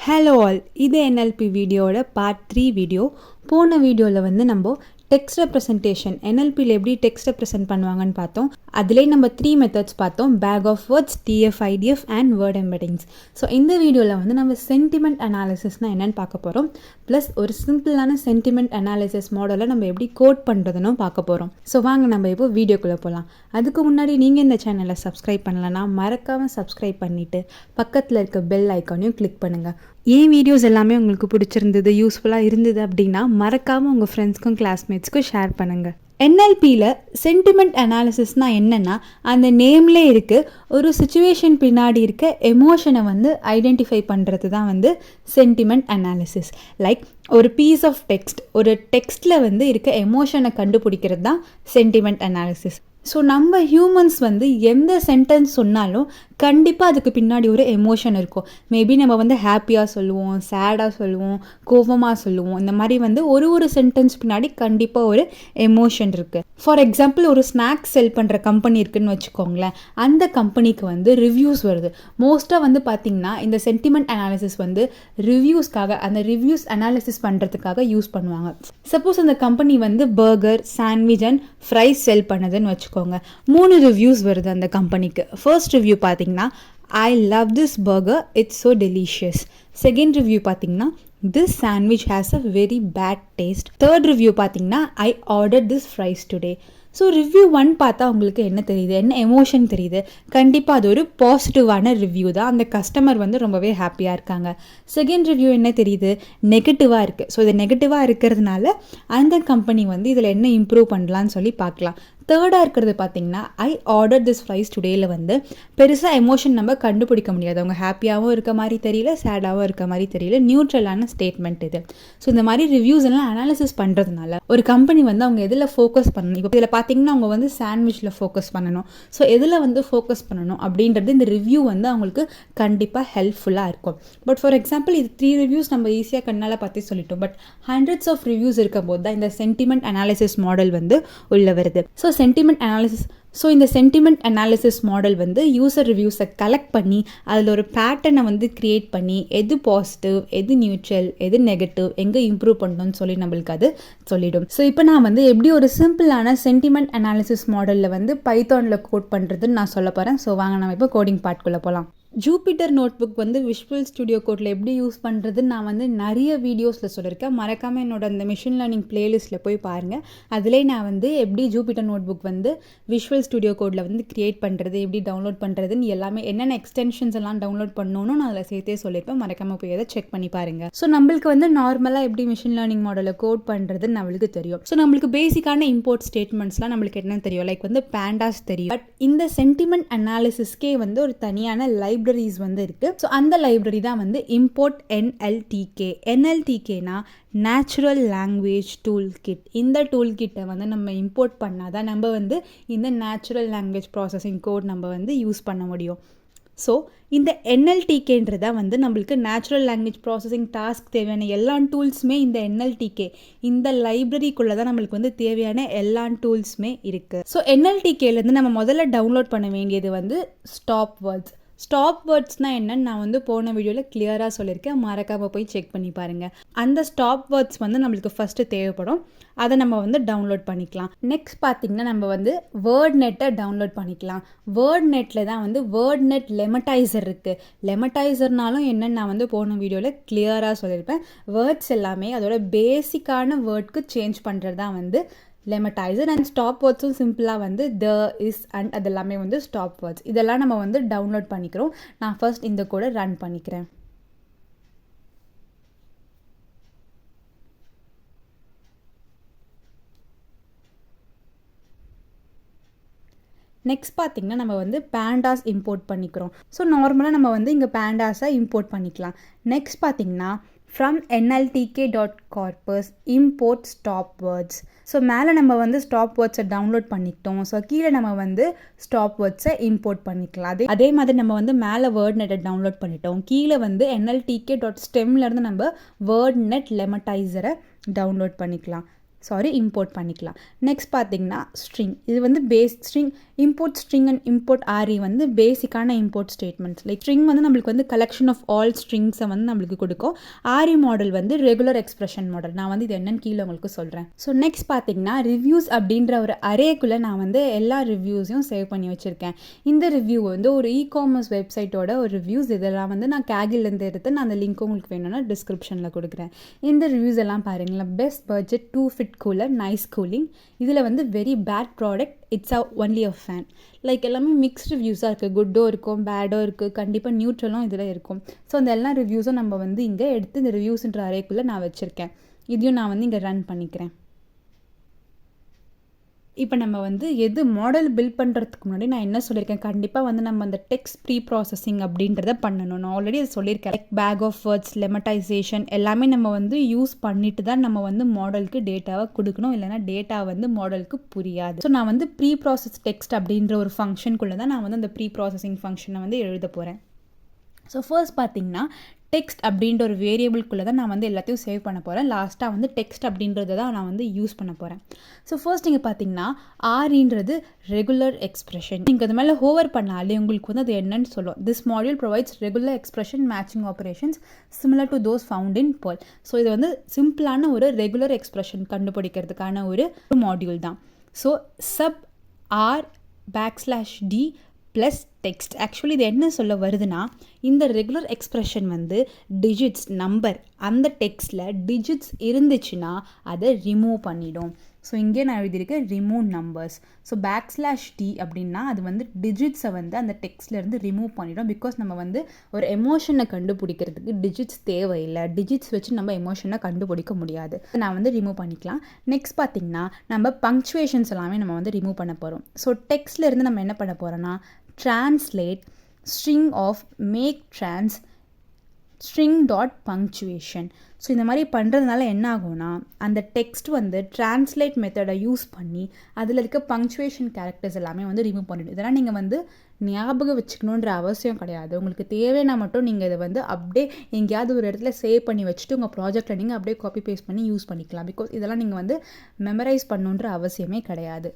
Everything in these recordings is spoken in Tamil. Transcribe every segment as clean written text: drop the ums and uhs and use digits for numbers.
ஹலோ ஆல், இது NLP வீடியோட பார்ட் 3 வீடியோ. போன வீடியோவில் வந்து நம்ம டெக்ஸ்ட் ரெப்ரசன்டேஷன் NLPயில் எப்படி டெக்ஸ்ட் ரெப்ரசன்ட் பண்ணுவாங்கன்னு பார்த்தோம். அதிலே நம்ம 3 மெத்தட்ஸ் பார்த்தோம்: bag of words, TF, IDF and word embeddings. So இந்த வீடியோவில் வந்து நம்ம சென்டிமெண்ட் அனாலிசிஸ்னால் என்னென்னு பார்க்க போகிறோம். ப்ளஸ் ஒரு சிம்பிளான சென்டிமெண்ட் அனாலிசிஸ் மாடலை நம்ம எப்படி கோட் பண்ணுறதுன்னு பார்க்க போகிறோம். ஸோ வாங்க நம்ம இப்போ வீடியோக்குள்ளே போகலாம். அதுக்கு முன்னாடி நீங்கள் இந்த சேனலை சப்ஸ்கிரைப் பண்ணலன்னா மறக்காமல் சப்ஸ்கிரைப் பண்ணிவிட்டு பக்கத்தில் இருக்க பெல் ஐக்கானையும் கிளிக் பண்ணுங்கள். ஏன் வீடியோஸ் எல்லாமே உங்களுக்கு பிடிச்சிருந்தது, யூஸ்ஃபுல்லாக இருந்தது அப்படின்னா மறக்காமல் உங்கள் ஃப்ரெண்ட்ஸ்க்கும் கிளாஸ்மேட்ஸ்க்கும் ஷேர் பண்ணுங்கள். NLPயில் சென்டிமெண்ட் அனாலிசிஸ்னால் என்னென்னா, அந்த நேம்லே இருக்குது ஒரு சுச்சுவேஷன் பின்னாடி இருக்க எமோஷனை வந்து ஐடென்டிஃபை பண்ணுறது தான் வந்து சென்டிமெண்ட் அனாலிசிஸ். லைக் ஒரு பீஸ் ஆஃப் டெக்ஸ்ட், ஒரு டெக்ஸ்ட்டில் வந்து இருக்க எமோஷனை கண்டுபிடிக்கிறது தான் சென்டிமெண்ட் அனாலிசிஸ். ஸோ நம்ம ஹியூமன்ஸ் வந்து எந்த சென்டென்ஸ் சொன்னாலும் கண்டிப்பாக அதுக்கு பின்னாடி ஒரு எமோஷன் இருக்கும். மேபி நம்ம வந்து ஹாப்பியாக சொல்லுவோம், சேடாக சொல்லுவோம், கோபமாக சொல்லுவோம். இந்த மாதிரி வந்து ஒரு சென்டென்ஸ் பின்னாடி கண்டிப்பாக ஒரு எமோஷன் இருக்குது. ஃபார் எக்ஸாம்பிள், ஒரு ஸ்நாக்ஸ் செல் பண்ணுற கம்பெனி இருக்குதுன்னு வச்சுக்கோங்களேன். அந்த கம்பெனிக்கு வந்து ரிவ்யூஸ் வருது. மோஸ்ட்டாக வந்து பார்த்திங்கன்னா இந்த சென்டிமெண்ட் அனாலிசிஸ் வந்து ரிவ்யூஸ்க்காக, அந்த ரிவ்யூஸ் அனாலிசிஸ் பண்ணுறதுக்காக யூஸ் பண்ணுவாங்க. சப்போஸ் அந்த கம்பெனி வந்து பர்கர், சாண்ட்விச் அண்ட் ஃப்ரைஸ் செல் பண்ணுதுன்னு வச்சுக்கோங்க. 3 ரிவ்யூஸ் வருது அந்த கம்பெனிக்கு. ஃபர்ஸ்ட் ரிவ்யூ பார்த்தீங்கன்னா, I love this burger, it's so delicious. Second review பார்த்தீங்கன்னா, this sandwich has a very bad taste. Third review பார்த்தீங்கன்னா, I ordered this fries today. So review 1 பார்த்தா உங்களுக்கு என்ன தெரியுது, என்ன எமோஷன் தெரியுது? கண்டிப்பாக அது ஒரு பாசிட்டிவான ரிவ்யூ தான். அந்த கஸ்டமர் வந்து ரொம்பவே ஹாப்பியாக இருக்காங்க. செகண்ட் ரிவ்யூ என்ன தெரியுது? நெகட்டிவாக இருக்குது. ஸோ இது நெகட்டிவாக இருக்கிறதுனால அந்த கம்பெனி வந்து இதில் என்ன இம்ப்ரூவ் பண்ணலான்னு சொல்லி பார்க்கலாம். தேர்டாக இருக்கிறது பார்த்தீங்கன்னா, ஐ ஆர்டர் திஸ் ஃப்ரைஸ் டுடேயில் வந்து பெருசாக எமோஷன் நம்ம கண்டுபிடிக்க முடியாது. அவங்க ஹாப்பியாகவும் இருக்க மாதிரி தெரியல, சேடாகவும் இருக்க மாதிரி தெரியல, நியூட்ரலான ஸ்டேட்மெண்ட் இது. ஸோ இந்த மாதிரி ரிவ்யூஸ் எல்லாம் அனாலிசிஸ் பண்ணுறதுனால ஒரு கம்பெனி வந்து அவங்க எதில் ஃபோக்கஸ் பண்ணணும், இப்போ இதில் பார்த்தீங்கன்னா அவங்க வந்து சாண்ட்விச்சில் ஃபோக்கஸ் பண்ணணும். ஸோ எதில் வந்து ஃபோக்கஸ் பண்ணணும் அப்படின்றது இந்த ரிவ்யூ வந்து அவங்களுக்கு கண்டிப்பாக ஹெல்ப்ஃபுல்லாக இருக்கும். பட் ஃபார் எக்ஸாம்பிள், இது 3 ரிவ்யூஸ் நம்ம ஈஸியாக கண்ணால் பற்றி சொல்லிட்டோம். பட் ஹண்ட்ரட்ஸ் ஆஃப் ரிவ்யூஸ் இருக்கும்போது தான் இந்த சென்டிமெண்ட் அனாலிசிஸ் மாடல் வந்து உள்ள வருது. ஸோ இந்த சென்டிமெண்ட் அனாலிசிஸ் மாடல் வந்து யூசர் ரிவ்யூஸை கலெக்ட் பண்ணி அதில் ஒரு பேட்டர்னை வந்து கிரியேட் பண்ணி எது பாசிட்டிவ், எது நியூட்ரல், எது நெகட்டிவ், எங்கே இம்ப்ரூவ் பண்ணணும்னு சொல்லி நம்மளுக்கு அது சொல்லிடும். ஸோ இப்போ நான் வந்து எப்படி ஒரு சிம்பிளான சென்டிமெண்ட் அனாலிசிஸ் மாடலில் வந்து பைத்தானில் கோட் பண்ணுறதுன்னு நான் சொல்ல போகிறேன். ஸோ வாங்க நம்ம இப்போ கோடிங் பார்ட்குள்ளே போகலாம். ஜூபிட்டர் நோட்புக் வந்து விஷுவல் ஸ்டுடியோ கோடில் எப்படி யூஸ் பண்ணுறதுன்னு நான் வந்து நிறைய வீடியோஸில் சொல்லியிருக்கேன். மறக்காமல் என்னோட அந்த மிஷின் லேர்னிங் பிளேலிஸ்ட்டில் போய் பாருங்கள். அதிலே நான் வந்து எப்படி ஜூபிட்டர் நோட்புக் வந்து விஷுவல் ஸ்டுடியோ கோடில் வந்து க்ரியேட் பண்ணுறது, எப்படி டவுன்லோட் பண்ணுறதுன்னு எல்லாமே, என்னென்ன எக்ஸ்டென்ஷன்ஸ் எல்லாம் டவுன்லோட் பண்ணணும்னு நான் அதில் சேர்த்தே சொல்லியிருப்பேன். மறக்காமல் போய் அதை செக் பண்ணி பாருங்கள். ஸோ நம்மளுக்கு வந்து நார்மலாக எப்படி மிஷின் லேர்னிங் மாடலை கோட் பண்ணுறதுன்னு நம்மளுக்கு தெரியும். ஸோ நம்மளுக்கு பேசிக்கான இம்போர்ட் ஸ்டேட்மெண்ட்ஸ்லாம் நம்மளுக்கு என்ன தெரியும், லைக் வந்து பேண்டாஸ் தெரியும். பட் இந்த சென்டிமெண்ட் அனாலிசிஸ்க்கே வந்து ஒரு தனியான லைப்ரரிஸ் வந்து இருக்கு. ஸோ அந்த லைப்ரரி தான் வந்து இம்போர்ட் NLTK. NLTKனா நேச்சுரல் லாங்குவேஜ் டூல் கிட். இந்த டூல் கிட்டை வந்து நம்ம இம்போர்ட் பண்ணாதான் நம்ம வந்து இந்த நேச்சுரல் லாங்குவேஜ் ப்ராசஸிங் கோட் நம்ம வந்து யூஸ் பண்ண முடியும். ஸோ இந்த NLTKன்றதான் வந்து நம்மளுக்கு நேச்சுரல் லாங்குவேஜ் ப்ராசஸிங் டாஸ்க் தேவையான எல்லா டூல்ஸுமே இந்த NLTK இந்த லைப்ரரிக்குள்ளே தான் நம்மளுக்கு வந்து தேவையான எல்லா டூல்ஸுமே இருக்குது. ஸோ NLTKலேருந்து நம்ம முதல்ல டவுன்லோட் பண்ண வேண்டியது வந்து ஸ்டாப் வேர்ட்ஸ். ஸ்டாப் வேர்ட்ஸ்னால் என்னன்னு நான் வந்து போன வீடியோவில் கிளியராக சொல்லியிருக்கேன். மறக்காமல் போய் செக் பண்ணி பாருங்கள். அந்த ஸ்டாப் வேர்ட்ஸ் வந்து நம்மளுக்கு ஃபஸ்ட்டு தேவைப்படும். அதை நம்ம வந்து டவுன்லோட் பண்ணிக்கலாம். நெக்ஸ்ட் பார்த்திங்கன்னா நம்ம வந்து வேர்ட் நெட்டை டவுன்லோட் பண்ணிக்கலாம். வேர்ட் நெட்டில் தான் வந்து வேர்ட் நெட் லெமடைசர் இருக்குது. லெமடைசர்னாலும் என்னென்னு நான் வந்து போன வீடியோவில் கிளியராக சொல்லியிருப்பேன். வேர்ட்ஸ் எல்லாமே அதோட பேசிக்கான வேர்ட்க்கு சேஞ்ச் பண்ணுறது தான் வந்து லெமடைசர். அண்ட் ஸ்டாப் வேர்ட்ஸும் சிம்பிளாக வந்து த, இஸ், அண்ட் அதெல்லாமே வந்து ஸ்டாப் வேர்ட்ஸ். இதெல்லாம் நம்ம வந்து டவுன்லோட் பண்ணிக்கிறோம். நான் ஃபர்ஸ்ட் இந்த கூட ரன் பண்ணிக்கிறேன். நெக்ஸ்ட் பார்த்திங்கன்னா நம்ம வந்து பேண்டாஸ் இம்போர்ட் பண்ணிக்கிறோம். ஸோ நார்மலாக நம்ம வந்து இங்கே பேண்டாஸை இம்போர்ட் பண்ணிக்கலாம். நெக்ஸ்ட் பார்த்திங்கன்னா from nltk.corpus import stop words. So மேலே நம்ம வந்து ஸ்டாப் வேர்ட்ஸை டவுன்லோட் பண்ணிட்டோம். ஸோ கீழே நம்ம வந்து ஸ்டாப் வேர்ட்ஸை இம்போர்ட் பண்ணிக்கலாம். அதே மாதிரி நம்ம வந்து மேலே வேர்ட் நெட்டை டவுன்லோட் பண்ணிட்டோம். கீழே வந்து nltk.stemலேருந்து நம்ம வேர்ட் நெட் லெமடைசரை டவுன்லோட் பண்ணிக்கலாம். இம்போர்ட் பண்ணிக்கலாம். நெக்ஸ்ட் பார்த்தீங்கன்னா ஸ்ட்ரிங். இது வந்து base string, import string and import ஆரி வந்து பேசிக்கான இம்போர்ட் ஸ்டேட்மெண்ட்ஸ். லைக் ஸ்ட்ரிங் வந்து நம்மளுக்கு வந்து கலெக்ஷன் ஆஃப் ஆல் ஸ்ட்ரிங்ஸை வந்து நம்மளுக்கு கொடுக்கும். ஆரி மாடல் வந்து ரெகுலர் எக்ஸ்பிரஷன் மாடல். நான் வந்து இது என்னன்னு கீழே உங்களுக்கு சொல்கிறேன். ஸோ நெக்ஸ்ட் பார்த்தீங்கன்னா ரிவ்யூஸ் அப்படின்ற ஒரு அரேக்குள்ளே நான் வந்து எல்லா ரிவ்யூஸையும் சேவ் பண்ணி வச்சுருக்கேன். இந்த ரிவ்யூ வந்து ஒரு இ-காமர்ஸ் வெப்சைட்டோட ஒரு ரிவ்யூஸ். இதெல்லாம் வந்து நான் கேகிலேருந்து எடுத்து நான் அந்த லிங்க் உங்களுக்கு வேணும்னா டிஸ்கிரிப்ஷனில் கொடுக்குறேன். இந்த ரிவ்யூஸ் எல்லாம் பாருங்களேன். Best budget, 2 fit cooler, nice cooling. இதில் வந்து very bad product, it's only a fan. Like எல்லாமே மிக்ஸ்ட் ரிவ்யூஸாக இருக்குது. குட்டோ இருக்கும், பேடோ இருக்குது, கண்டிப்பாக நியூட்ரலும் இதில் இருக்கும். ஸோ அந்த எல்லா ரிவ்யூஸும் நம்ம வந்து இங்கே எடுத்து இந்த ரிவ்யூஸ்ன்ற அரேக்குள்ளே நான் வச்சுருக்கேன். இதையும் நான் வந்து இங்கே ரன் பண்ணிக்கிறேன். இப்போ நம்ம வந்து எது மாடல் பில்ட் பண்ணுறதுக்கு முன்னாடி நான் என்ன சொல்லியிருக்கேன், கண்டிப்பாக வந்து நம்ம அந்த டெக்ஸ்ட் ப்ரீ ப்ராசஸிங் அப்படின்றத பண்ணணும். நான் ஆல்ரெடி அதை சொல்லியிருக்கேன். லைக் பேக் ஆஃப் வேர்ட்ஸ், லெமட்டைசேஷன் எல்லாமே நம்ம வந்து யூஸ் பண்ணிட்டு தான் நம்ம வந்து மாடலுக்கு டேட்டாவை கொடுக்கணும். இல்லைனா டேட்டா வந்து மாடலுக்கு புரியாது. ஸோ நான் வந்து ப்ரீ ப்ராசஸ் டெக்ஸ்ட் அப்படின்ற ஒரு ஃபங்க்ஷனுக்குள்ளே தான் நான் வந்து அந்த ப்ரீ ப்ராசஸிங் ஃபங்க்ஷனை வந்து எழுத போகிறேன். ஸோ ஃபர்ஸ்ட் பார்த்தீங்கன்னா டெக்ஸ்ட் அப்படின்ற ஒரு வேரியபிள்குள்ளே தான் நான் வந்து எல்லாத்தையும் சேவ் பண்ண போகிறேன். லாஸ்ட்டாக வந்து டெக்ஸ்ட் அப்படின்றத தான் நான் வந்து யூஸ் பண்ண போகிறேன். ஸோ ஃபர்ஸ்ட் நீங்கள் பார்த்தீங்கன்னா ஆரின்றது ரெகுலர் எக்ஸ்பிரஷன். நீங்கள் அது மேலே ஹோவர் பண்ணாலே உங்களுக்கு வந்து அது என்னன்னு சொல்லும். This module provides regular expression matching operations similar to those found in Perl. So இது வந்து சிம்பிளான ஒரு ரெகுலர் எக்ஸ்பிரஷன் கண்டுபிடிக்கிறதுக்கான ஒரு மாடியூல் தான். So sub r\d plus text. Actually இது என்ன சொல்ல வருதுன்னா, இந்த ரெகுலர் எக்ஸ்பிரஷன் வந்து டிஜிட்ஸ் நம்பர், அந்த டெக்ஸ்ட்டில் டிஜிட்ஸ் இருந்துச்சுன்னா அதை ரிமூவ் பண்ணிடும். ஸோ இங்கே நான் எழுதியிருக்கேன் ரிமூவ் நம்பர்ஸ். ஸோ \d அப்படின்னா அது வந்து டிஜிட்ஸை வந்து அந்த டெக்ஸ்ட்லேருந்து ரிமூவ் பண்ணிடும். பிகாஸ் நம்ம வந்து ஒரு எமோஷனை கண்டுபிடிக்கிறதுக்கு டிஜிட்ஸ் தேவையில்லை. டிஜிட்ஸ் வச்சு நம்ம எமோஷனை கண்டுபிடிக்க முடியாது. நான் வந்து ரிமூவ் பண்ணிக்கலாம். நெக்ஸ்ட் பார்த்திங்கன்னா நம்ம பங்க்சுவேஷன்ஸ் எல்லாமே நம்ம வந்து ரிமூவ் பண்ண போகிறோம். ஸோ டெக்ஸ்ட்லேருந்து நம்ம என்ன பண்ண போகிறோன்னா translate string of make trans string dot punctuation. So இந்த மாதிரி பண்ணுறதுனால என்ன ஆகும்னா, அந்த டெக்ஸ்ட் வந்து டிரான்ஸ்லேட் மெத்தடை யூஸ் பண்ணி அதில் இருக்க பங்க்சுவேஷன் கேரக்டர்ஸ் எல்லாமே வந்து ரிமூவ் பண்ணிடும். இதெல்லாம் நீங்கள் வந்து ஞாபகம் வச்சுக்கணுன்ற அவசியம் கிடையாது. உங்களுக்கு தேவைன்னா மட்டும் நீங்கள் இதை வந்து அப்படியே எங்கேயாவது ஒரு இடத்துல சேவ் பண்ணி வச்சுட்டு உங்கள் ப்ராஜெக்டில் நீங்கள் அப்படியே காப்பி பேஸ்ட் பண்ணி யூஸ் பண்ணிக்கலாம். பிகாஸ் இதெல்லாம் நீங்கள் வந்து மெமரைஸ் பண்ணணுன்ற அவசியமே கிடையாது.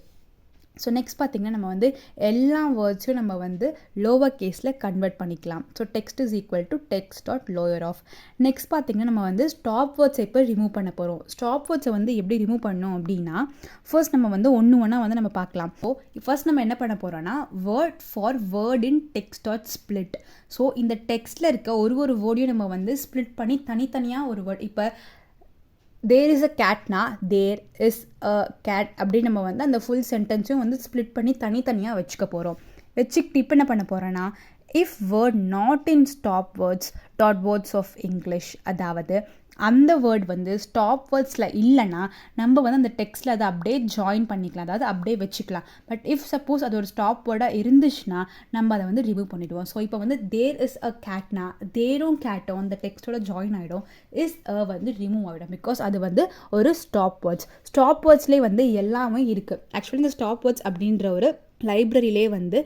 ஸோ நெக்ஸ்ட் பார்த்திங்கன்னா நம்ம வந்து எல்லா வேர்ட்ஸையும் நம்ம வந்து லோவர் கேஸில் கன்வெர்ட் பண்ணிக்கலாம். So text is equal to text dot lower of. Next பார்த்திங்கன்னா நம்ம வந்து ஸ்டாப் வேர்ட்ஸை இப்போ ரிமூவ் பண்ண போகிறோம். ஸ்டாப் வேர்ட்ஸை வந்து எப்படி ரிமூவ் பண்ணோம் அப்படின்னா, ஃபர்ஸ்ட் நம்ம வந்து ஒன்றா வந்து நம்ம பார்க்கலாம். ஸோ ஃபர்ஸ்ட் நம்ம என்ன பண்ண போகிறோன்னா word for word in text dot split. So இந்த டெக்ஸ்ட்டில் இருக்க ஒரு வேர்டையும் நம்ம வந்து ஸ்ப்ளிட் பண்ணி தனித்தனியாக ஒரு வேர்ட், இப்போ தேர் இஸ் அ கேட்னா தேர் இஸ் அ கேட் அப்படின்னு நம்ம வந்து அந்த ஃபுல் சென்டென்ஸையும் வந்து ஸ்ப்ளிட் பண்ணி தனித்தனியாக வச்சுக்க போகிறோம். வச்சுக்கிட்டு இப்போ என்ன பண்ண போகிறோன்னா, if word not in stop words dot words of English, அதாவது அந்த வேர்ட் வந்து ஸ்டாப் வேர்ட்ஸில் இல்லைன்னா நம்ம வந்து அந்த டெக்ஸ்ட்டில் அதை அப்படியே ஜாயின் பண்ணிக்கலாம், அதாவது அப்படியே வச்சுக்கலாம். பட் இஃப் சப்போஸ் அது ஒரு ஸ்டாப் வேர்டாக இருந்துச்சுன்னா நம்ம அதை வந்து ரிமூவ் பண்ணிவிடுவோம். ஸோ இப்போ வந்து தேர் இஸ் அ கேட்னா தேரும் கேட்டும் அந்த டெக்ஸ்ட்டோட ஜாயின் ஆகிடும். இஸ் அ வந்து ரிமூவ் ஆகிடும். பிகாஸ் அது வந்து ஒரு ஸ்டாப் வேர்ட்ஸ். ஸ்டாப் வேர்ட்ஸ்லேயே வந்து எல்லாமே இருக்குது. ஆக்சுவலி இந்த ஸ்டாப் வேர்ட்ஸ் அப்படின்ற ஒரு லைப்ரரியிலே வந்து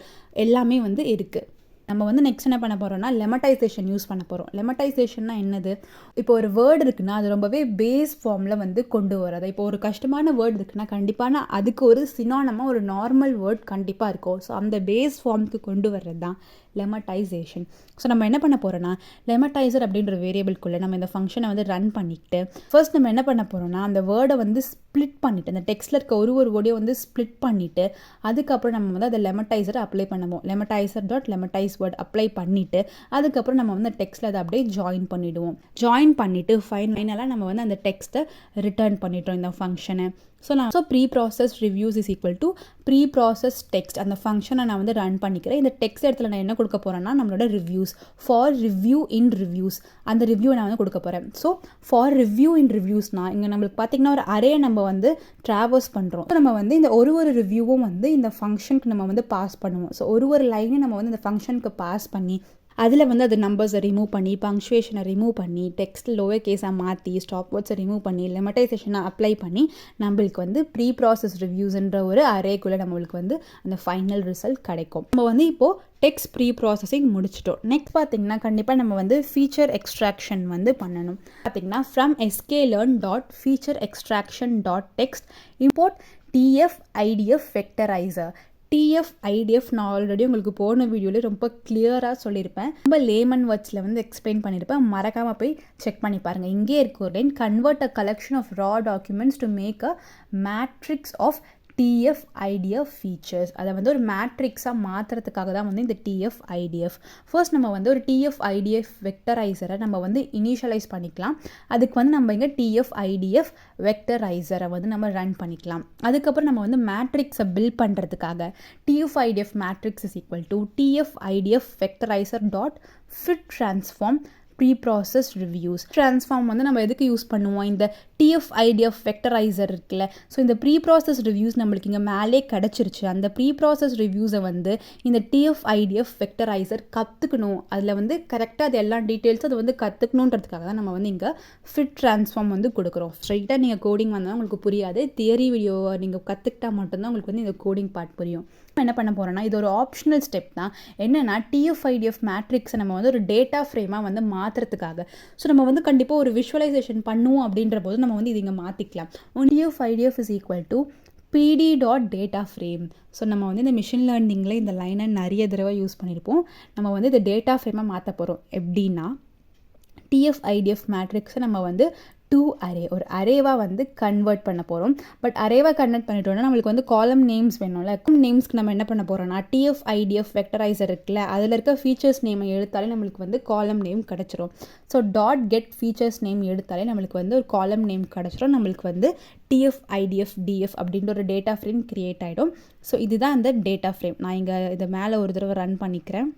எல்லாமே வந்து இருக்குது. நம்ம வந்து நெக்ஸ்ட் என்ன பண்ண போகிறோம்னா லெமட்டைசேஷன் யூஸ் பண்ண போகிறோம். லெமட்டைசேஷன்னா என்னது, இப்போ ஒரு வேர்டு இருக்குன்னா அது ரொம்பவே பேஸ் ஃபார்மில் வந்து கொண்டு வரது. இப்போ ஒரு கஷ்டமான வேர்டு இருக்குன்னா கண்டிப்பாக அதுக்கு ஒரு சினானமாக ஒரு நார்மல் வேர்ட் கண்டிப்பாக இருக்கும். ஸோ அந்த பேஸ் ஃபார்முக்கு கொண்டு வர்றது தான் லெமட்டைசேஷன். ஸோ நம்ம என்ன பண்ண போகிறோன்னா லெமட்டைசர் அப்படின்ற வேரியபிள்குள்ளே நம்ம இந்த ஃபங்க்ஷனை வந்து ரன் பண்ணிக்கிட்டு ஃபர்ஸ்ட் நம்ம என்ன பண்ண போகிறோம்னா அந்த வேர்டை வந்து ஸ்ப்ளிட் பண்ணிவிட்டு, அந்த டெக்ஸ்ட்டில் இருக்க ஒரு வேர்டையும் வந்து ஸ்ப்ளிட் பண்ணிவிட்டு அதுக்கப்புறம் நம்ம வந்து அதை லெமட்டைசரை அப்ளை பண்ணுவோம். லெமட்டைசர் டாட் லெமட்டைஸ் வேர்ட் அப்ளை பண்ணிவிட்டு அதுக்கப்புறம் நம்ம வந்து டெக்ஸ்ட்டில் அதை அப்படியே ஜாயின் பண்ணிவிடுவோம். ஜாயின் பண்ணிவிட்டு ஃபைனலாக நம்ம வந்து அந்த டெக்ஸ்ட்டை ரிட்டர்ன் பண்ணிட்டோம் இந்த ஃபங்க்ஷனை. So pre process reviews is equal to pre process text. அந்த ஃபங்க்ஷனை நான் வந்து ரன் பண்ணிக்கிறேன். இந்த டெக்ஸ்ட் இடத்துல நான் என்ன கொடுக்க போகிறேன்னா நம்மளோட reviews for review in reviews, அந்த ரிவ்யூ நான் வந்து கொடுக்க போகிறேன். ஸோ ஃபார் ரிவ்யூ இன் ரிவ்யூஸ்னால் இங்கே நம்மளுக்கு பார்த்திங்கன்னா ஒரு அரே நம்ம வந்து ட்ராவர்ஸ் பண்ணுறோம். நம்ம வந்து இந்த ஒரு ரிவ்யூவும் வந்து இந்த ஃபங்க்ஷனுக்கு நம்ம வந்து பாஸ் பண்ணுவோம். ஸோ ஒரு லைனையும் நம்ம வந்து இந்த ஃபங்க்ஷனுக்கு பாஸ் பண்ணி அதில் வந்து அது நம்பர்ஸை ரிமூவ் பண்ணி பங்க்சுவேஷனை ரிமூவ் பண்ணி டெக்ஸ்ட் லோவர் கேஸாக மாற்றி ஸ்டாப் வேர்ட்ஸை ரிமூவ் பண்ணி லிமிட்டைசேஷனை அப்ளை பண்ணி நம்மளுக்கு வந்து ப்ரீ ப்ராசஸ் ரிவ்யூஸ்ன்ற ஒரு அரேக்குள்ளே நம்மளுக்கு வந்து அந்த ஃபைனல் ரிசல்ட் கிடைக்கும். நம்ம வந்து இப்போது டெக்ஸ்ட் ப்ரீ ப்ராசஸிங் முடிச்சிட்டோம். நெக்ஸ்ட் பார்த்திங்கன்னா கண்டிப்பாக நம்ம வந்து ஃபீச்சர் எக்ஸ்ட்ராக்ஷன் வந்து பண்ணணும். பார்த்திங்கன்னா from sklearn.featureextraction.text import tf-idf vectorizer. TF-IDF நான் ஆல்ரெடி உங்களுக்கு போன வீடியோவில் ரொம்ப கிளியராக சொல்லியிருப்பேன். ரொம்ப லேமன் வேர்ட்ஸில் வந்து எக்ஸ்பிளைன் பண்ணியிருப்பேன். மறக்காமல் போய் செக் பண்ணி பாருங்கள். இங்கே இருக்க ஒரு line convert a collection of raw documents to make a matrix of TF-IDF features. அதை வந்து ஒரு மேட்ரிக்ஸாக மாற்றுறதுக்காக தான் வந்து இந்த TF-IDF. ஃபர்ஸ்ட் நம்ம வந்து ஒரு TF-IDF வெக்டரைசரை நம்ம வந்து இனிஷியலைஸ் பண்ணிக்கலாம். அதுக்கு வந்து நம்ம இங்கே TF-IDF வெக்டரைசரை வந்து நம்ம ரன் பண்ணிக்கலாம். அதுக்கப்புறம் நம்ம வந்து மேட்ரிக்ஸை பில்ட் பண்ணுறதுக்காக TF-IDF matrix is equal to TF-IDF vectorizer dot fit transform preprocess reviews. Transform வந்து நம்ம எதுக்கு யூஸ் பண்ணுவோம்? இந்த TF-IDF வெக்டரைசர் இருக்குல்ல, ஸோ இந்த ப்ரீ-ப்ராசஸ் ரிவ்யூஸ் நம்மளுக்கு இங்கே மேலே கிடச்சிருச்சு. அந்த ப்ரீ-ப்ராசஸ் ரிவ்யூஸை வந்து இந்த TF-IDF வெக்டரைசர் கற்றுக்கணும். அதில் வந்து கரெக்டாக அது எல்லா டீட்டெயில்ஸும் அதை வந்து கற்றுக்கணுன்றதுக்காக தான் நம்ம வந்து இங்கே ஃபிட் ட்ரான்ஸ்ஃபார்ம் வந்து கொடுக்குறோம். ஸ்ட்ரைட்டாக நீங்கள் கோடிங் வந்தால் உங்களுக்கு புரியாது. தியரி வீடியோவை நீங்கள் கற்றுக்கிட்டா மட்டும்தான் உங்களுக்கு வந்து இந்த கோடிங் பார்ட் புரியும். என்ன பண்ண போகிறோன்னா இது ஒரு ஆப்ஷனல் ஸ்டெப் தான். என்னென்னா TF-IDF மேட்ரிக்ஸை நம்ம வந்து ஒரு டேட்டா ஃப்ரேமாக வந்து மாற்றுறதுக்காக. ஸோ நம்ம வந்து கண்டிப்பாக ஒரு விஷுவலைசேஷன் பண்ணுவோம் அப்படின்ற போது நம்ம வந்து இது இங்கே மாற்றிக்கலாம். TF-IDF is equal to pd.dataFrame. So நம்ம வந்து இந்த மிஷின் லேர்னிங்கில் இந்த லைனை நிறைய தடவை யூஸ் பண்ணியிருப்போம். நம்ம வந்து இந்த டேட்டா ஃப்ரேமாக மாற்ற போகிறோம். எப்படின்னா TF-IDF மேட்ரிக்ஸை நம்ம வந்து டூ அரே ஒரு அரேவாக வந்து கன்வெர்ட் பண்ண போகிறோம். பட் அரேவாக கன்வெர்ட் பண்ணிட்டோம்னா நம்மளுக்கு வந்து காலம் நேம்ஸ் வேணும்ல. நேம்ஸ்க்கு நம்ம என்ன பண்ண போகிறோம்னா TF-IDF வெக்டரைசர் இருக்குல்ல, அதில் இருக்க ஃபீச்சர்ஸ் நேமை எடுத்தாலே நம்மளுக்கு வந்து காலம் நேம் கிடச்சிரும். So dot get features name எடுத்தாலே நம்மளுக்கு வந்து ஒரு காலம் நேம் கிடச்சிரும். நம்மளுக்கு வந்து TF-IDF DF அப்படின்ற ஒரு டேட்டா ஃப்ரேம் க்ரியேட் ஆகிடும். ஸோ இதுதான் அந்த டேட்டா ஃப்ரேம். நான் இங்கே இதை மேலே ஒரு தடவை ரன் பண்ணிக்கிறேன்.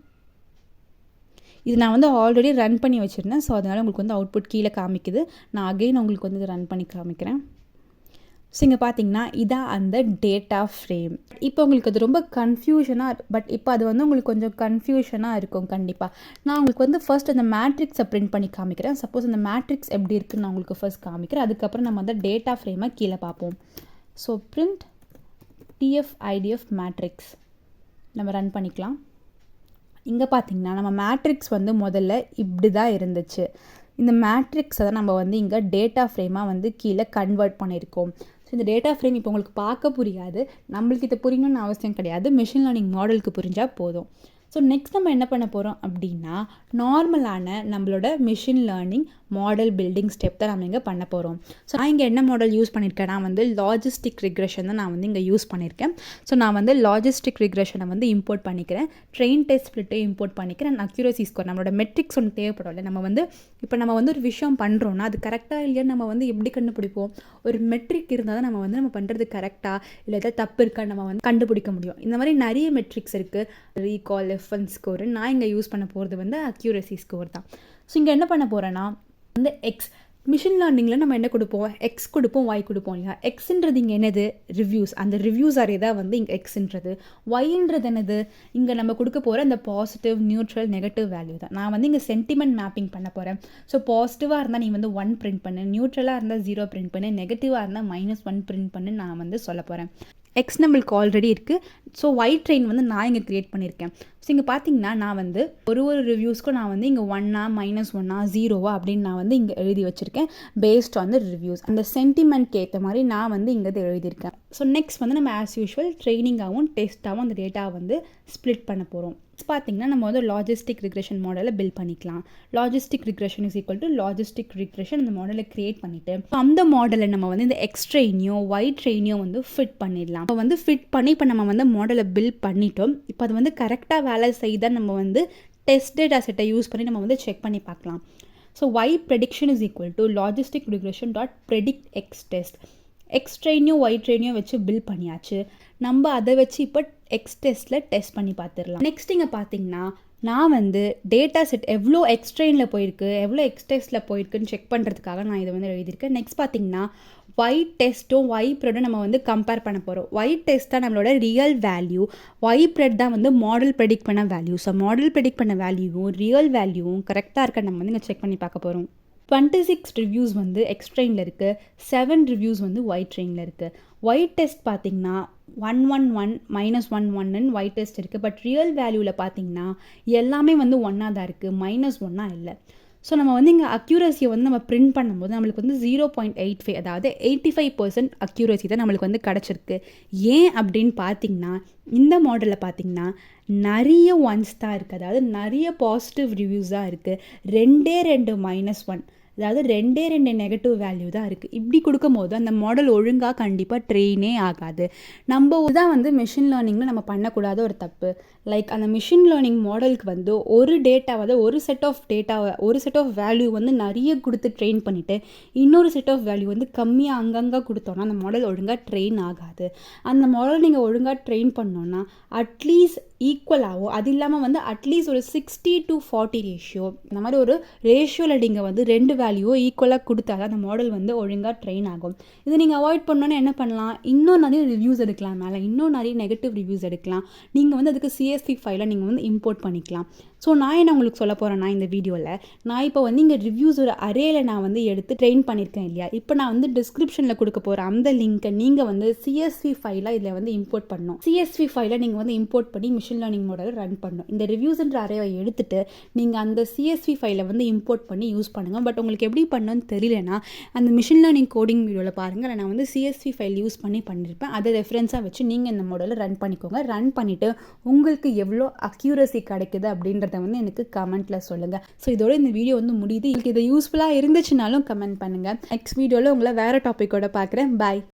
இது நான் வந்து ஆல்ரெடி ரன் பண்ணி வச்சுருந்தேன். ஸோ அதனால் உங்களுக்கு வந்து அவுட்புட் கீழே காமிக்குது. நான் அகெயின் உங்களுக்கு வந்து இது ரன் பண்ணி காமிக்கிறேன். ஸோ இங்கே பார்த்தீங்கன்னா இதான் அந்த டேட்டா ஃப்ரேம். இப்போ உங்களுக்கு அது ரொம்ப கன்ஃபியூஷனாக இப்போ அது வந்து உங்களுக்கு கொஞ்சம் கன்ஃபியூஷனாக இருக்கும் கண்டிப்பாக. நான் உங்களுக்கு வந்து ஃபர்ஸ்ட் அந்த மேட்ரிக்ஸை பிரிண்ட் பண்ணி காமிக்கிறேன். சப்போஸ் அந்த மேட்ரிக்ஸ் எப்படி இருக்குன்னு நான் உங்களுக்கு ஃபர்ஸ்ட் காமிக்கிறேன். அதுக்கப்புறம் நம்ம அந்த டேட்டா ஃப்ரேமை கீழே பார்ப்போம். ஸோ பிரிண்ட் TF-IDF மேட்ரிக்ஸ் நம்ம ரன் பண்ணிக்கலாம். இங்கே பார்த்தீங்கன்னா நம்ம மேட்ரிக்ஸ் வந்து முதல்ல இப்படி தான் இருந்துச்சு. இந்த மேட்ரிக்ஸை தான் நம்ம வந்து இங்கே டேட்டா ஃப்ரேமாக வந்து கீழே கன்வெர்ட் பண்ணியிருக்கோம். ஸோ இந்த டேட்டா ஃப்ரேம் இப்போ உங்களுக்கு பார்க்க புரியாது. நம்மளுக்கு இதை புரியணும்னு அவசியம் கிடையாது. மிஷின் லேர்னிங் மாடலுக்கு புரிஞ்சால் போதும். ஸோ நெக்ஸ்ட் நம்ம என்ன பண்ண போகிறோம் அப்படின்னா நார்மலான நம்மளோட machine learning model building step தான் நம்ம இங்கே பண்ண போகிறோம். ஸோ நான் இங்கே என்ன மாடல் யூஸ் பண்ணியிருக்கேன், நான் வந்து லாஜிஸ்டிக் ரிக்ரெஷன் தான் நான் வந்து இங்கே யூஸ் பண்ணியிருக்கேன். ஸோ நான் வந்து லாஜிஸ்டிக் ரிக்ரெஷனை வந்து இம்போர்ட் பண்ணிக்கிறேன். ட்ரெயின் டெஸ்ட் ஸ்ப்ளிட்டை இம்போர்ட் பண்ணிக்கிறேன். அக்யூரசி ஸ்கோர் நம்மளோட மெட்ரிக்ஸ் ஒன்று தேவைப்படும். நம்ம வந்து இப்போ நம்ம வந்து ஒரு விஷயம் பண்ணுறோன்னா அது கரெக்டாக இல்லையான்னு நம்ம வந்து எப்படி கண்டுபிடிப்போம்? ஒரு மெட்ரிக் இருந்தால் தான் நம்ம பண்ணுறது கரெக்டாக இல்லை ஏதாவது தப்பு இருக்கான்னு நம்ம வந்து கண்டுபிடிக்க முடியும். இந்த மாதிரி நிறைய மெட்ரிக்ஸ் இருக்குது. Recall, reference score. நான் இங்கே யூஸ் பண்ண போகிறது வந்து அக்யூரசி ஸ்கோர் தான். ஸோ இங்கே என்ன பண்ண போகிறேன்னா வந்து எக்ஸ் மிஷின் லேர்னிங்கில் நம்ம என்ன கொடுப்போம்? எக்ஸ் கொடுப்போம், ஒய் கொடுப்போம் இல்லையா? எக்ஸுன்றது இங்கே என்னது? ரிவ்யூஸ். அந்த ரிவ்யூஸ் அரே தான் வந்து இங்கே எக்ஸுன்றது. ஒய்ன்றது என்னது? இங்கே நம்ம கொடுக்க போகிற அந்த பாசிட்டிவ், நியூட்ரல், நெகட்டிவ் வேல்யூ தான். நான் வந்து இங்கே சென்டிமெண்ட் மேப்பிங் பண்ண போகிறேன். ஸோ பாசிட்டிவாக இருந்தால் நீ வந்து 1 பிரிண்ட் பண்ணு, நியூட்ரலாக இருந்தால் 0 பிரிண்ட் பண்ணு, நெகட்டிவாக இருந்தால் -1 பிரிண்ட் பண்ணு நான் வந்து சொல்ல போகிறேன். எக்ஸ் நம்மளுக்கு ஆல்ரெடி இருக்குது. ஸோ ஒய் ட்ரெயின் வந்து நான் இங்கே க்ரியேட் பண்ணியிருக்கேன். ஸோ இங்கே பார்த்தீங்கன்னா நான் வந்து ஒரு ரிவ்யூஸ்க்கும் நான் வந்து இங்கே 1ஆ, -1ஆ, 0வா அப்படின்னு நான் வந்து இங்கே எழுதி வச்சுருக்கேன். பேஸ்ட் ஆன் த ரிவ்யூஸ் அந்த சென்டிமெண்ட்க்கு ஏற்ற மாதிரி நான் வந்து இங்கே எழுதியிருக்கேன். ஸோ நெக்ஸ்ட் வந்து நம்ம ஆஸ் யூஷுவல் ட்ரைனிங்காகவும் டெஸ்ட்டாகவும் அந்த டேட்டாவை வந்து ஸ்ப்ளிட் பண்ண போகிறோம். பார்த்தீங்கன்னா நம்ம வந்து லாஜிஸ்டிக் ரிக்ரெஷன் மாடலை பில்ட் பண்ணிக்கலாம். Logistic regression is equal to logistic regression அந்த மாடலை கிரியேட் பண்ணிவிட்டு அந்த மாடலை நம்ம வந்து இந்த எக்ஸ் ட்ரெயினையோ ஒய் ட்ரெயினையோ வந்து ஃபிட் பண்ணிடலாம். இப்போ வந்து ஃபிட் பண்ணி இப்போ நம்ம வந்து மாடலை பில்ட் பண்ணிட்டோம். இப்போ அது வந்து கரெக்டாக வேலை செய்தால் நம்ம வந்து டெஸ்ட் டேட்டா செட்டை யூஸ் பண்ணி நம்ம வந்து செக் பண்ணி பார்க்கலாம். So Y prediction is equal to logistic regression dot predict X test. X ட்ரெயினையும் ஒய் ட்ரெயினையும் வச்சு பில்ட் பண்ணியாச்சு. நம்ம அதை வச்சு இப்போ எக்ஸ் டெஸ்ட்டில் டெஸ்ட் பண்ணி பார்த்துடலாம். நெக்ஸ்ட் இங்கே பார்த்தீங்கன்னா நான் வந்து டேட்டா செட் எவ்வளோ எக்ஸ்ட்ரெயினில் போயிருக்கு, எவ்வளோ எக்ஸ்டெஸ்ட்டில் போயிருக்குன்னு செக் பண்ணுறதுக்காக நான் இதை வந்து எழுதியிருக்கேன். நெக்ஸ்ட் பார்த்தீங்கன்னா ஒயிட் டெஸ்ட்டும் ஒய் ப்ரெட்டும் நம்ம வந்து கம்பேர் பண்ண போகிறோம். ஒயிட் டெஸ்ட் தான் நம்மளோட ரியல் வேல்யூ, ஒய் ப்ரெட் தான் வந்து மாடல் ப்ரெடிக்ட் பண்ண வேல்யூ. ஸோ மாடல் ப்ரெடிக்ட் பண்ண வேல்யூவும் ரியல் வேல்யூவும் கரெக்டாக இருக்க நம்ம வந்து இங்கே செக் பண்ணி பார்க்க போகிறோம். 26 ரிவ்யூஸ் வந்து எக்ஸ்ட்ரெயினில் இருக்குது, 7 ரிவ்யூஸ் வந்து ஒயிட் ட்ரெயினில் இருக்குது. ஒயிட் டெஸ்ட் பார்த்திங்கன்னா 111 -11 ஒயிட் டெஸ்ட் இருக்குது. பட் ரியல் வேல்யூவில் பார்த்திங்கன்னா எல்லாமே வந்து ஒன்றா தான் இருக்குது, -1 இல்லை. ஸோ நம்ம வந்து இங்கே அக்யூரஸியை வந்து நம்ம பிரிண்ட் பண்ணும்போது நம்மளுக்கு வந்து 0.85, அதாவது 85% அக்யூரஸி தான் நம்மளுக்கு வந்து கிடச்சிருக்கு. ஏன் அப்படின்னு பார்த்திங்கன்னா இந்த மாடலில் பார்த்திங்கன்னா நிறைய ஒன்ஸ் தான் இருக்குது, அதாவது நிறைய பாசிட்டிவ் ரிவ்யூஸ் தான் இருக்குது. 2 -1, அதாவது 2 நெகட்டிவ் வேல்யூ தான் இருக்குது. இப்படி கொடுக்கும்போது அந்த மாடல் ஒழுங்காக கண்டிப்பாக ட்ரெயினே ஆகாது. நம்ம தான் வந்து மிஷின் லேர்னிங்கில் நம்ம பண்ணக்கூடாத ஒரு தப்பு. லைக் அந்த மிஷின் லேர்னிங் மாடலுக்கு வந்து ஒரு டேட்டாவை, ஒரு செட் ஆஃப் வேல்யூ வந்து நிறைய கொடுத்து ட்ரெயின் பண்ணிவிட்டு இன்னொரு செட் ஆஃப் வேல்யூ வந்து கம்மியாக அங்கங்கே கொடுத்தோன்னா அந்த மாடல் ஒழுங்காக ட்ரெயின் ஆகாது. அந்த மாடல் நீங்கள் ஒழுங்காக ட்ரெயின் பண்ணோன்னா அட்லீஸ்ட் ஈக்குவலாகவும், அது இல்லாமல் வந்து அட்லீஸ்ட் ஒரு 60-40 ரேஷியோ, இந்த மாதிரி ஒரு ரேஷியோவில் நீங்கள் வந்து 2 வேல்யூவோ ஈக்குவலாக கொடுத்தா தான் அந்த மாடல் வந்து ஒழுங்காக ட்ரெயின் ஆகும். இதை நீங்கள் அவாய்ட் பண்ணோன்னா என்ன பண்ணலாம், இன்னும் நிறைய ரிவ்யூஸ் எடுக்கலாம், மேலே இன்னும் நிறைய நெகட்டிவ் ரிவ்யூஸ் எடுக்கலாம். நீங்கள் வந்து அதுக்கு CSV ஃபைலை நீங்கள் வந்து இம்போர்ட் பண்ணிக்கலாம். ஸோ நான் என்ன உங்களுக்கு சொல்ல போகிறேன்னா இந்த வீடியோவில், நான் இப்போ வந்து இங்கே ரிவ்யூஸ் ஒரு அரேயில் நான் வந்து எடுத்து ட்ரெயின் பண்ணியிருக்கேன் இல்லையா, இப்போ நான் வந்து டிஸ்கிரிப்ஷனில் கொடுக்க போகிற அந்த லிங்க்கை நீங்கள் வந்து CSV ஃபைலாக இதில் வந்து இம்போர்ட் பண்ணணும். CSV ஃபைலை நீங்கள் வந்து இம்போர்ட் பண்ணி மிஷின் லேர்னிங் மாடலை ரன் பண்ணணும். இந்த ரிவ்யூஸ்ன்ற அரேவை எடுத்துகிட்டு நீங்கள் அந்த CSV ஃபைலை வந்து இம்போர்ட் பண்ணி யூஸ் பண்ணுங்கள். பட் உங்களுக்கு எப்படி பண்ணணும்னு தெரியலனா அந்த மிஷின் லேர்னிங் கோடிங் வீடியோவில் பாருங்கள், நான் வந்து CSV ஃபைல் யூஸ் பண்ணியிருப்பேன். அதை ரெஃபரன்ஸாக வச்சு நீங்கள் இந்த மாடலை ரன் பண்ணிக்கோங்க. ரன் பண்ணிவிட்டு உங்களுக்கு எவ்வளோ அக்யூரசி கிடைக்குது அப்படின்றத வந்து எனக்கு கமெண்ட்டில் சொல்லுங்கள். ஸோ இதோட இந்த வீடியோ வந்து முடியுது. உங்களுக்கு இது யூஸ்ஃபுல்லாக இருந்துச்சுனாலும் கமெண்ட் பண்ணுங்கள். நெக்ஸ்ட் வீடியோவில் உங்களை வேறு டாப்பிக்கோட பார்க்குறேன். பாய்.